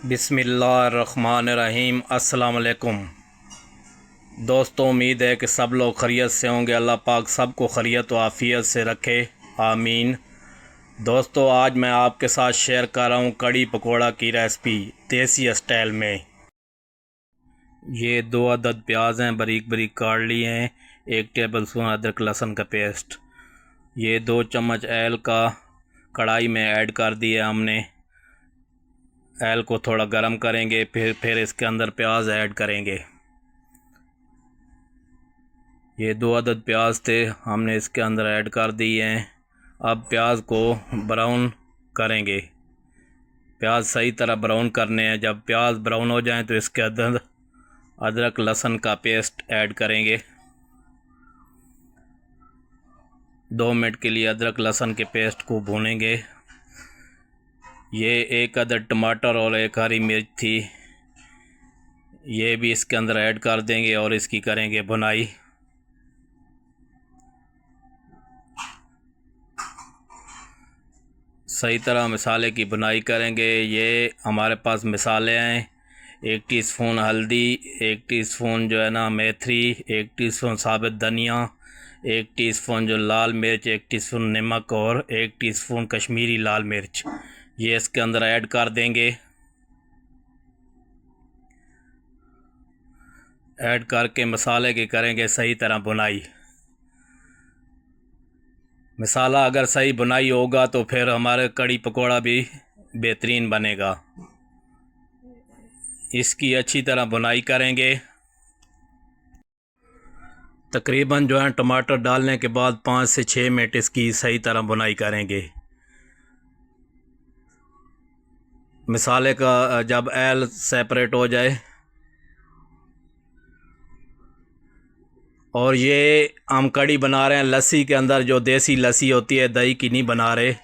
बिस्मिल्लाहिर्रहमानिर्रहीम। अस्सलाम वालेकुम दोस्तों, उम्मीद है कि सब लोग खैरियत से होंगे। अल्लाह पाक सबको खैरियत व आफ़ियत से रखे, आमीन। दोस्तों, आज मैं आपके साथ शेयर कर रहा हूँ कड़ी पकोड़ा की रेसिपी देसी स्टाइल में। ये 2 अदद प्याज हैं, बारीक बारीक काट लिए हैं। 1 टेबल स्पून अदरक लहसुन का पेस्ट। ये 2 चम्मच ऑयल का कढ़ाई में ऐड कर दिया हमने। ऑयल को थोड़ा गर्म करेंगे, फिर इसके अंदर प्याज ऐड करेंगे। ये 2 अदद प्याज थे, हमने इसके अंदर ऐड कर दिए हैं। अब प्याज को ब्राउन करेंगे। प्याज सही तरह ब्राउन करने हैं। जब प्याज ब्राउन हो जाएं तो इसके अंदर अदरक लहसुन का पेस्ट ऐड करेंगे। 2 मिनट के लिए अदरक लहसुन के पेस्ट को भूनेंगे। ये 1 अदद टमाटर और 1 हरी मिर्च थी, ये भी इसके अंदर ऐड कर देंगे और इसकी करेंगे भुनाई। सही तरह मसाले की भुनाई करेंगे। ये हमारे पास मसाले हैं: 1 टीस्पून हल्दी, 1 टीस्पून जो है ना मेथी, 1 टीस्पून साबित धनिया, 1 टीस्पून जो लाल मिर्च, 1 टीस्पून नमक और 1 टीस्पून कश्मीरी लाल मिर्च, ये इसके अंदर ऐड कर देंगे। ऐड करके मसाले की करेंगे सही तरह भुनाई। मसाला अगर सही भुनाई होगा तो फिर हमारे कड़ी पकोड़ा भी बेहतरीन बनेगा। इसकी अच्छी तरह भुनाई करेंगे। तकरीबन जो है टमाटर डालने के बाद 5 से 6 मिनट इसकी सही तरह भुनाई करेंगे। मसाले का जब ऑयल सेपरेट हो जाए, और ये हम कड़ी बना रहे हैं लस्सी के अंदर, जो देसी लस्सी होती है, दही की नहीं बना रहे,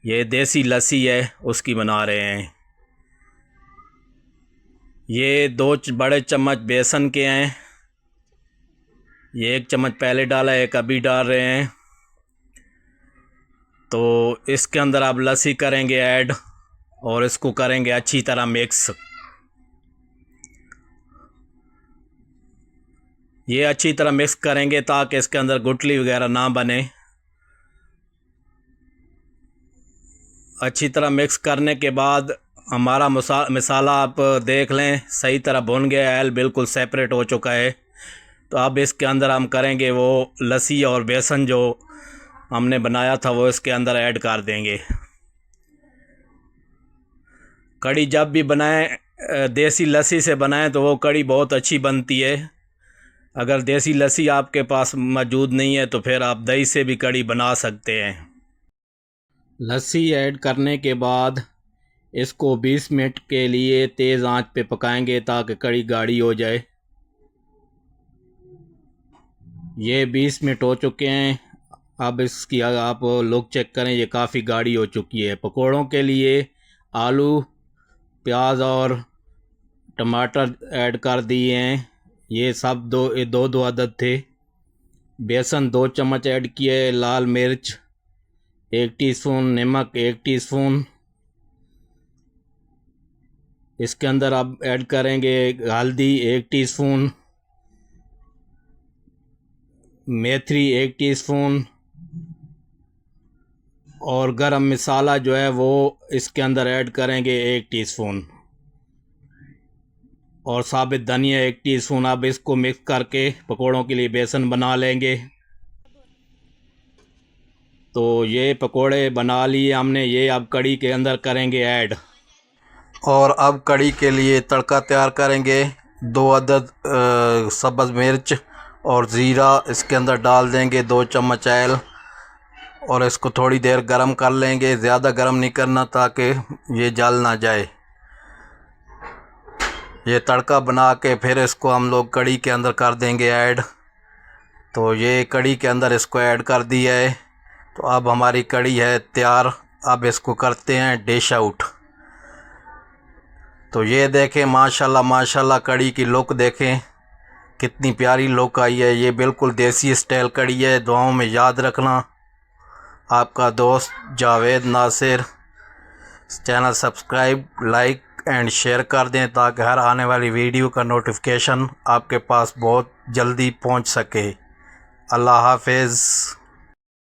ये देसी लस्सी है उसकी बना रहे हैं। ये 2 बड़े चम्मच बेसन के हैं। ये 1 चम्मच पहले डाला है, 1 अभी डाल रहे हैं। तो इसके अंदर आप लस्सी करेंगे ऐड और इसको करेंगे अच्छी तरह मिक्स। ये अच्छी तरह मिक्स करेंगे ताकि इसके अंदर गुठली वगैरह ना बने। अच्छी तरह मिक्स करने के बाद हमारा मसाला आप देख लें सही तरह भुन गया है, ऑयल बिल्कुल सेपरेट हो चुका है। तो अब इसके अंदर हम करेंगे वो लस्सी और बेसन जो हमने बनाया था वो इसके अंदर ऐड कर देंगे। कड़ी जब भी बनाएं देसी लस्सी से बनाएं तो वो कड़ी बहुत अच्छी बनती है। अगर देसी लस्सी आपके पास मौजूद नहीं है तो फिर आप दही से भी कड़ी बना सकते हैं। लस्सी ऐड करने के बाद इसको 20 मिनट के लिए तेज़ आंच पे पकाएंगे ताकि कड़ी गाढ़ी हो जाए। ये 20 मिनट हो चुके हैं। अब इसकी आप लुक चेक करें, ये काफ़ी गाढ़ी हो चुकी है। पकोड़ों के लिए आलू, प्याज और टमाटर ऐड कर दिए हैं। ये सब दो अदद थे। बेसन 2 चम्मच ऐड किए। लाल मिर्च 1 टीस्पून, नमक 1 टीस्पून। इसके अंदर आप ऐड करेंगे हल्दी 1 टीस्पून, मेथी 1 टीस्पून और गरम मसाला जो है वो इसके अंदर ऐड करेंगे 1 टीस्पून और साबित धनिया 1 टीस्पून। अब इसको मिक्स करके पकोड़ों के लिए बेसन बना लेंगे। तो ये पकोड़े बना लिए हमने, ये अब कड़ी के अंदर करेंगे ऐड। और अब कड़ी के लिए तड़का तैयार करेंगे। 2 अदद सब्ज़ मिर्च और ज़ीरा इसके अंदर डाल देंगे। 2 चम्मच ऑयल और इसको थोड़ी देर गरम कर लेंगे। ज़्यादा गरम नहीं करना ताकि ये जल ना जाए। ये तड़का बना के फिर इसको हम लोग कड़ी के अंदर कर देंगे ऐड। तो ये कड़ी के अंदर इसको ऐड कर दिया है। तो अब हमारी कड़ी है तैयार। अब इसको करते हैं डिश आउट। तो ये देखें, माशाल्लाह माशाल्लाह कड़ी की लुक देखें कितनी प्यारी लुक आई है। ये बिल्कुल देसी स्टाइल कड़ी है। दुआओं में याद रखना। आपका दोस्त Javed Nasir. Channel subscribe, like and share कर दें ताकि हर आने वाली वीडियो का नोटिफिकेशन आपके पास बहुत जल्दी पहुंच सके। अल्लाह हाफ़िज़।